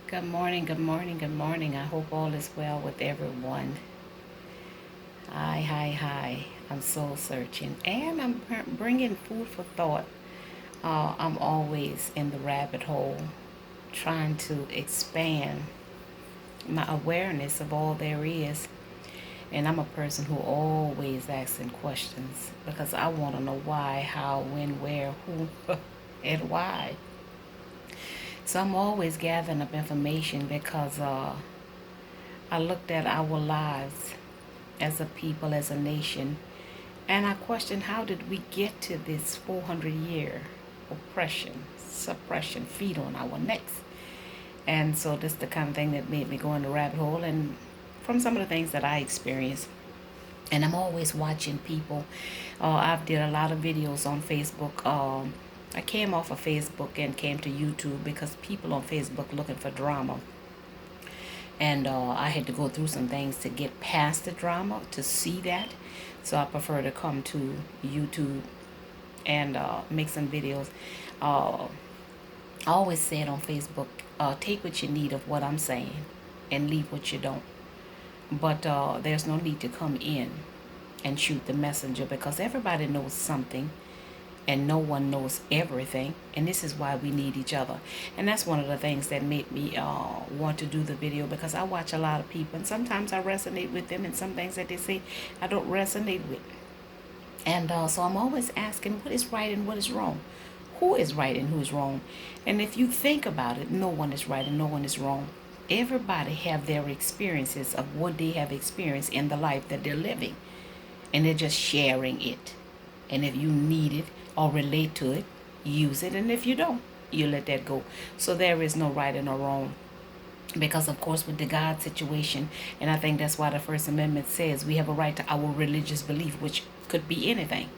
Good morning, good morning, good morning. I hope all is well with everyone. Hi, hi, hi. I'm soul searching and I'm bringing food for thought. I'm always in the rabbit hole trying to expand my awareness of all there is. And I'm a person who always asking questions because I want to know why, how, when, where, who, and why. So I'm always gathering up information because I looked at our lives as a people, as a nation, and I question how did we get to this 400-year oppression, suppression, feed on our necks. And so this is the kind of thing that made me go in the rabbit hole and from some of the things that I experienced. And I'm always watching people. I've did a lot of videos on Facebook. I came off of Facebook and came to YouTube because people on Facebook looking for drama. And I had to go through some things to get past the drama to see that. So I prefer to come to YouTube and make some videos. Uh, I always say it on Facebook, take what you need of what I'm saying and leave what you don't. But there's no need to come in and shoot the messenger because everybody knows something and no one knows everything, and this is why we need each other. And that's one of the things that made me want to do the video, because I watch a lot of people and sometimes I resonate with them and some things that they say I don't resonate with. And so I'm always asking what is right and what is wrong, who is right and who is wrong. And if you think about it, no one is right and no one is wrong. Everybody have their experiences of what they have experienced in the life that they're living, and they're just sharing it. And if you need it or relate to it, use it. And if you don't, you let that go. So there is no right and no wrong. Because, of course, with the God situation, and I think that's why the First Amendment says we have a right to our religious belief, which could be anything.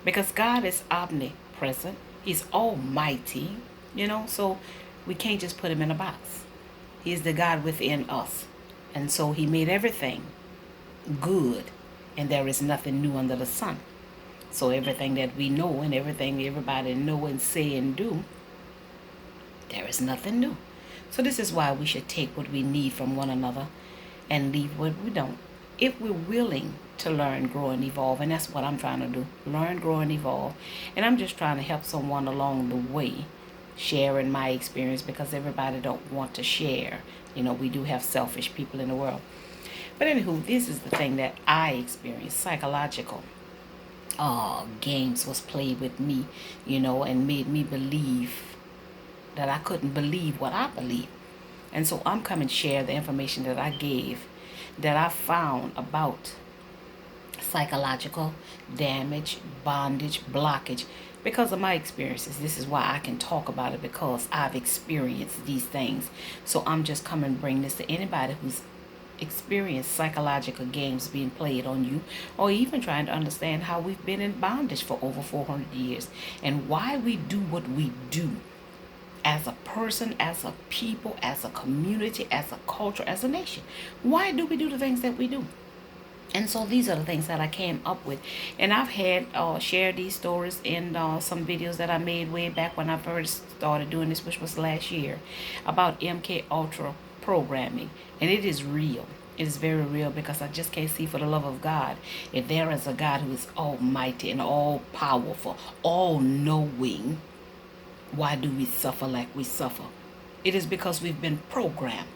Because God is omnipresent, He's almighty, so we can't just put Him in a box. He's the God within us. And so He made everything good, and there is nothing new under the sun. So everything that we know and everything everybody know and say and do, there is nothing new. So this is why we should take what we need from one another and leave what we don't. If we're willing to learn, grow, and evolve, and that's what I'm trying to do, learn, grow, and evolve. And I'm just trying to help someone along the way, sharing my experience, because everybody don't want to share. We do have selfish people in the world. But anywho, this is the thing that I experienced, psychological games was played with me, and made me believe that I couldn't believe what I believe. And so I'm coming to share the information that I gave, that I found about psychological damage, bondage, blockage, because of my experiences. This is why I can talk about it, because I've experienced these things. So I'm just coming to bring this to anybody who's experienced psychological games being played on you, or even trying to understand how we've been in bondage for over 400 years and why we do what we do as a person, as a people, as a community, as a culture, as a nation. Why do we do the things that we do? And so these are the things that I came up with. And I've had shared these stories in some videos that I made way back when I first started doing this, which was last year, about MK Ultra programming. And it is real. It is very real, because I just can't see, for the love of God, if there is a God who is almighty and all powerful, all knowing, why do we suffer like we suffer? It is because we've been programmed.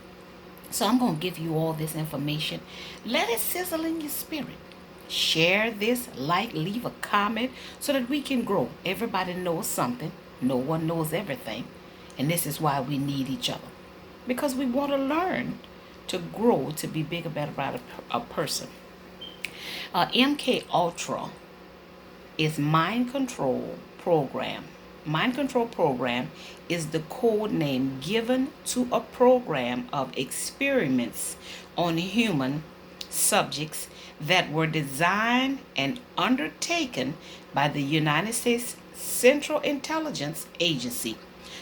So I'm going to give you all this information. Let it sizzle in your spirit. Share this, leave a comment so that we can grow. Everybody knows something. No one knows everything. And this is why we need each other. Because we want to learn to grow, to be bigger, better, about a person. MK Ultra is mind control program. Mind control program is the code name given to a program of experiments on human subjects that were designed and undertaken by the United States Central Intelligence Agency,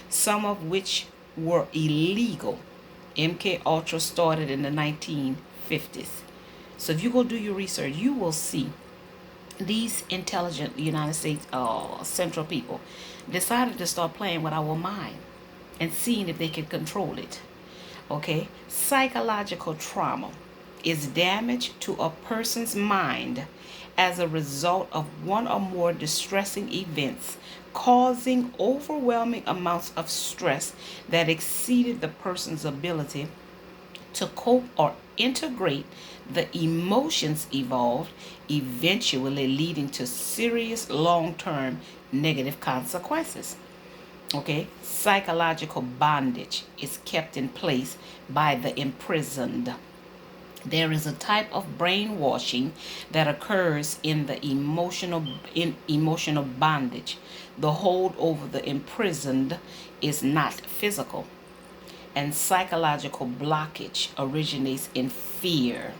some of which were illegal. MK Ultra started in the 1950s. So if you go do your research, you will see these intelligent United States Central people decided to start playing with our mind and seeing if they could control it. Okay, psychological trauma is damage to a person's mind as a result of one or more distressing events causing overwhelming amounts of stress that exceeded the person's ability to cope or integrate the emotions involved, eventually leading to serious long term negative consequences. Okay, psychological bondage is kept in place by the imprisoned. There is a type of brainwashing that occurs in the emotional bondage. The hold over the imprisoned is not physical, and psychological blockage originates in fear,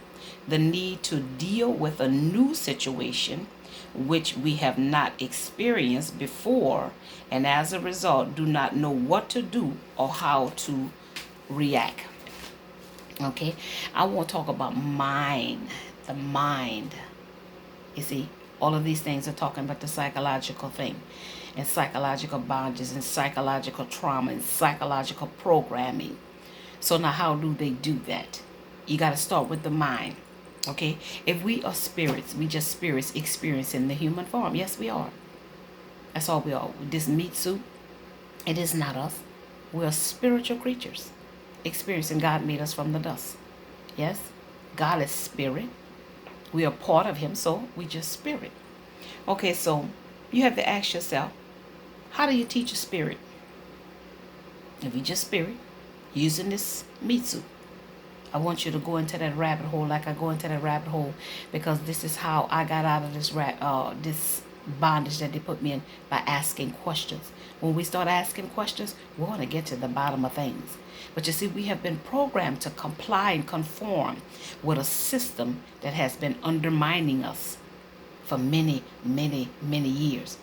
the need to deal with a new situation which we have not experienced before, and as a result do not know what to do or how to react. Okay, I want to talk about mind, the mind. You see, all of these things are talking about the psychological thing, and psychological bondages, and psychological trauma, and psychological programming. So now how do they do that? You got to start with the mind. Okay, if we are spirits, we just spirits experiencing the human form. Yes, we are. That's all we are. This meat suit, it is not us. We are spiritual creatures experiencing. God made us from the dust. Yes, God is spirit. We are part of him, so we just spirit. Okay, so you have to ask yourself, how do you teach a spirit? If you just spirit, using this meat suit, I want you to go into that rabbit hole like I go into that rabbit hole, because this is how I got out of this bondage that they put me in, by asking questions. When we start asking questions, we're going to get to the bottom of things. But you see, we have been programmed to comply and conform with a system that has been undermining us for many, many, many years.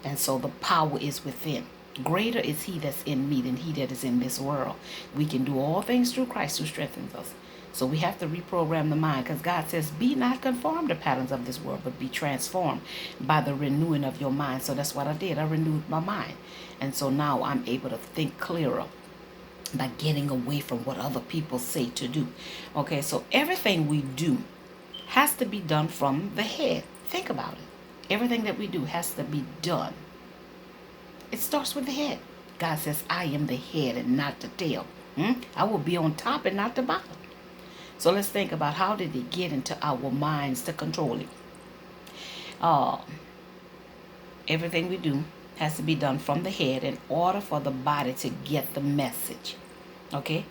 And so the power is within. Greater is he that's in me than he that is in this world. We can do all things through Christ who strengthens us. So we have to reprogram the mind, because God says, be not conformed to patterns of this world, but be transformed by the renewing of your mind. So that's what I did. I renewed my mind. And so now I'm able to think clearer by getting away from what other people say to do. Okay, so everything we do has to be done from the head. Think about it. Everything that we do has to be done. It starts with the head. God says, I am the head and not the tail. I will be on top and not the bottom. So let's think about, how did it get into our minds to control it? Everything we do has to be done from the head in order for the body to get the message. Okay?